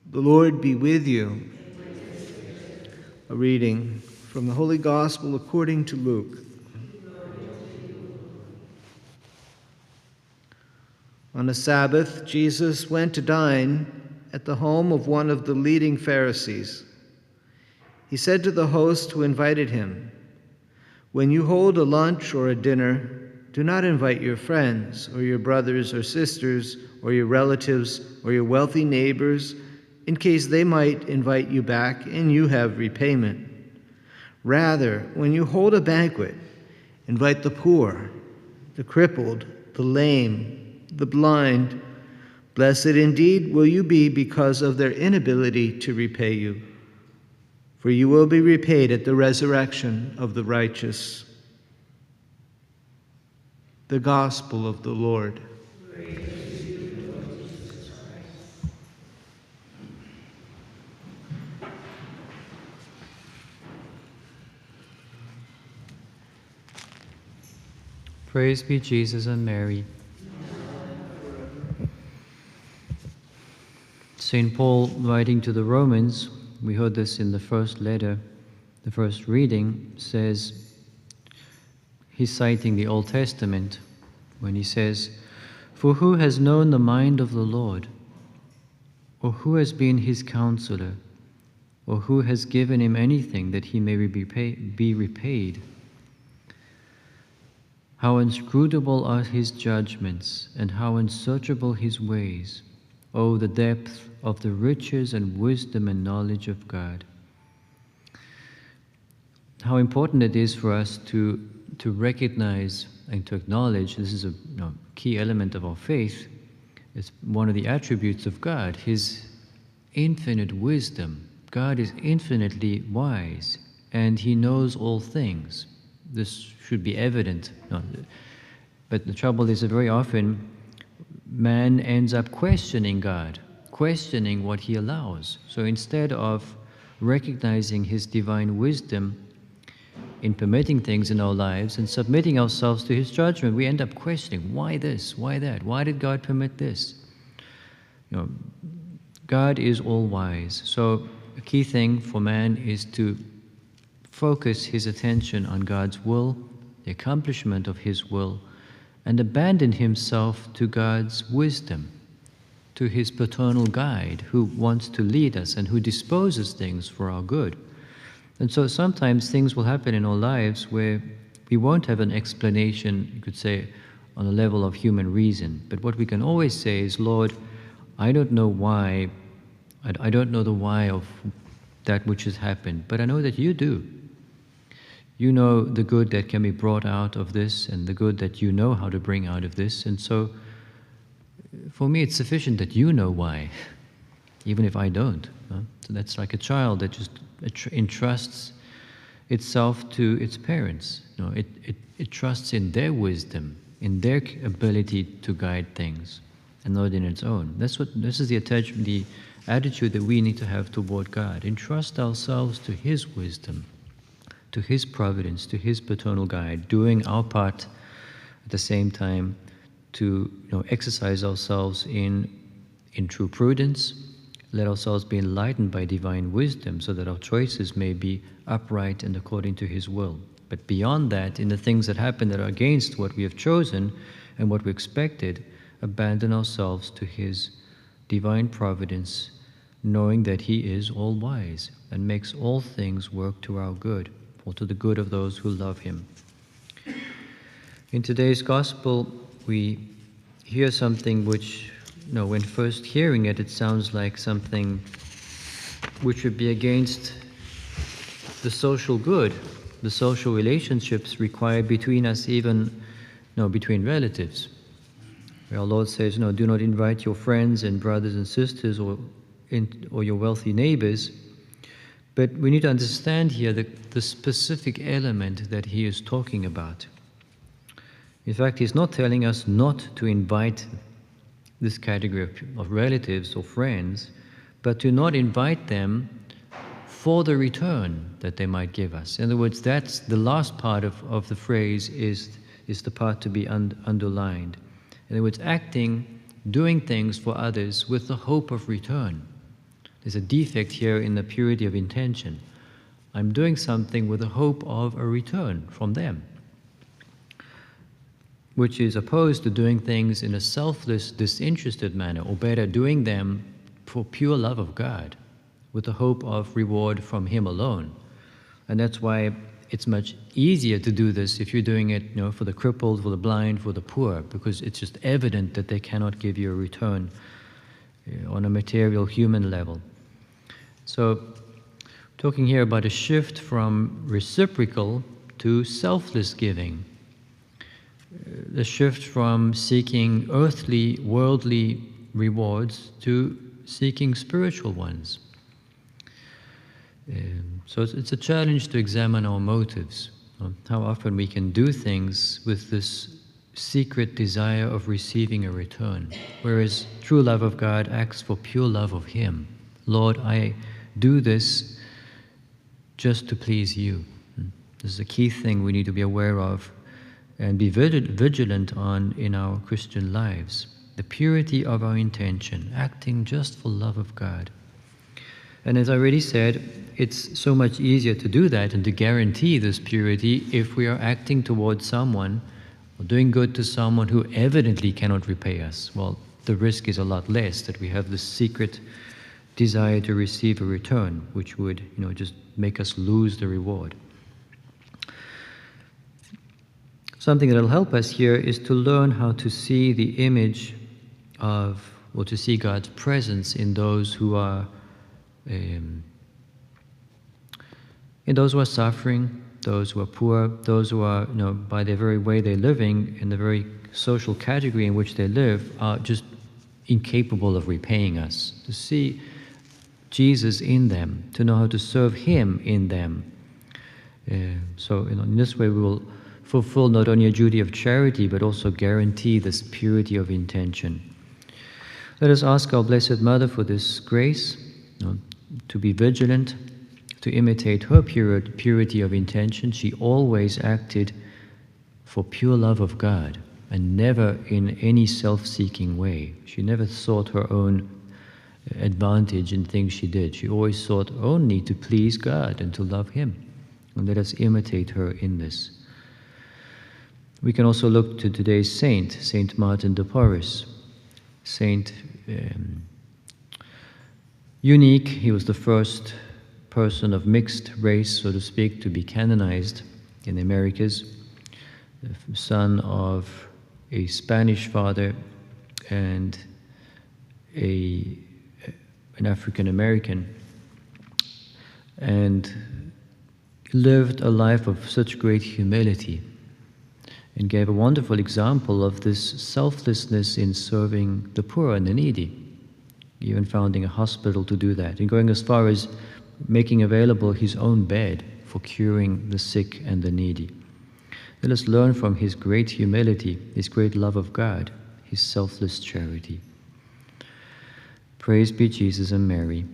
The Lord be with you. A reading from the Holy Gospel according to Luke. On a Sabbath, Jesus went to dine at the home of one of the leading Pharisees. He said to the host who invited him, "When you hold a lunch or a dinner, do not invite your friends or your brothers or sisters or your relatives or your wealthy neighbors, in case they might invite you back and you have repayment. Rather, when you hold a banquet, invite the poor, the crippled, the lame, the blind. Blessed indeed will you be because of their inability to repay you, for you will be repaid at the resurrection of the righteous." The Gospel of the Lord. Praise be Jesus and Mary. St. Paul, writing to the Romans, we heard this in the first letter, the first reading, says, he's citing the Old Testament when he says, "For who has known the mind of the Lord? Or who has been his counselor? Or who has given him anything that he may be repaid? How inscrutable are his judgments, and how unsearchable his ways. Oh, the depth of the riches and wisdom and knowledge of God." How important it is for us to recognize and to acknowledge, this is a key element of our faith, it's one of the attributes of God, his infinite wisdom. God is infinitely wise, and he knows all things. This should be evident. But the trouble is that very often man ends up questioning God, questioning what he allows. So instead of recognizing his divine wisdom in permitting things in our lives and submitting ourselves to his judgment, we end up questioning, why this, why that, why did God permit this? God is all-wise. So a key thing for man is to focus his attention on God's will, the accomplishment of his will, and abandon himself to God's wisdom, to his paternal guide who wants to lead us and who disposes things for our good. And so sometimes things will happen in our lives where we won't have an explanation, you could say, on a level of human reason. But what we can always say is, "Lord, I don't know why, I don't know the why of that which has happened, but I know that you do. You know the good that can be brought out of this and the good that you know how to bring out of this. And so for me, it's sufficient that you know why, even if I don't." So that's like a child that just entrusts itself to its parents. It trusts in their wisdom, in their ability to guide things, and not in its own. This is the attitude that we need to have toward God. Entrust ourselves to his wisdom, to his providence, to his paternal guide, doing our part at the same time to exercise ourselves in true prudence, let ourselves be enlightened by divine wisdom so that our choices may be upright and according to his will. But beyond that, in the things that happen that are against what we have chosen and what we expected, abandon ourselves to his divine providence, knowing that he is all-wise and makes all things work to our good, or to the good of those who love him. In today's Gospel, we hear something which, when first hearing it, it sounds like something which would be against the social good, the social relationships required between us, even between relatives. Our Lord says, do not invite your friends and brothers and sisters or your wealthy neighbors. But we need to understand here the specific element that he is talking about. In fact, he's not telling us not to invite this category of relatives or friends, but to not invite them for the return that they might give us. In other words, that's the last part of the phrase is the part to be underlined. In other words, doing things for others with the hope of return. There's a defect here in the purity of intention. I'm doing something with the hope of a return from them, which is opposed to doing things in a selfless, disinterested manner, or better, doing them for pure love of God, with the hope of reward from Him alone. And that's why it's much easier to do this if you're doing it, for the crippled, for the blind, for the poor, because it's just evident that they cannot give you a return on a material human level. So, talking here about a shift from reciprocal to selfless giving. The shift from seeking earthly, worldly rewards to seeking spiritual ones. So it's a challenge to examine our motives, how often we can do things with this secret desire of receiving a return, whereas true love of God acts for pure love of Him. Lord, I do this just to please You. This is a key thing we need to be aware of and be vigilant on in our Christian lives. The purity of our intention, acting just for love of God. And as I already said, it's so much easier to do that and to guarantee this purity if we are acting towards someone or doing good to someone who evidently cannot repay us. Well, the risk is a lot less that we have this secret desire to receive a return, which would, just make us lose the reward. Something that will help us here is to learn how to see the image of, or to see God's presence in those who are suffering, those who are poor, those who are, by their very way they're living, in the very social category in which they live, are just incapable of repaying us. To see Jesus in them, to know how to serve Him in them. So in this way we will fulfill not only a duty of charity, but also guarantee this purity of intention. Let us ask our Blessed Mother for this grace, to be vigilant, to imitate her purity of intention. She always acted for pure love of God and never in any self-seeking way. She never sought her own advantage in things she did. She always sought only to please God and to love Him. And let us imitate her in this. We can also look to today's saint, Saint Martin de Porrese. Saint unique. He was the first person of mixed race, so to speak, to be canonized in the Americas. The son of a Spanish father and an African American, and lived a life of such great humility and gave a wonderful example of this selflessness in serving the poor and the needy, even founding a hospital to do that, and going as far as making available his own bed for curing the sick and the needy. Let us learn from his great humility, his great love of God, his selfless charity. Praise be Jesus and Mary.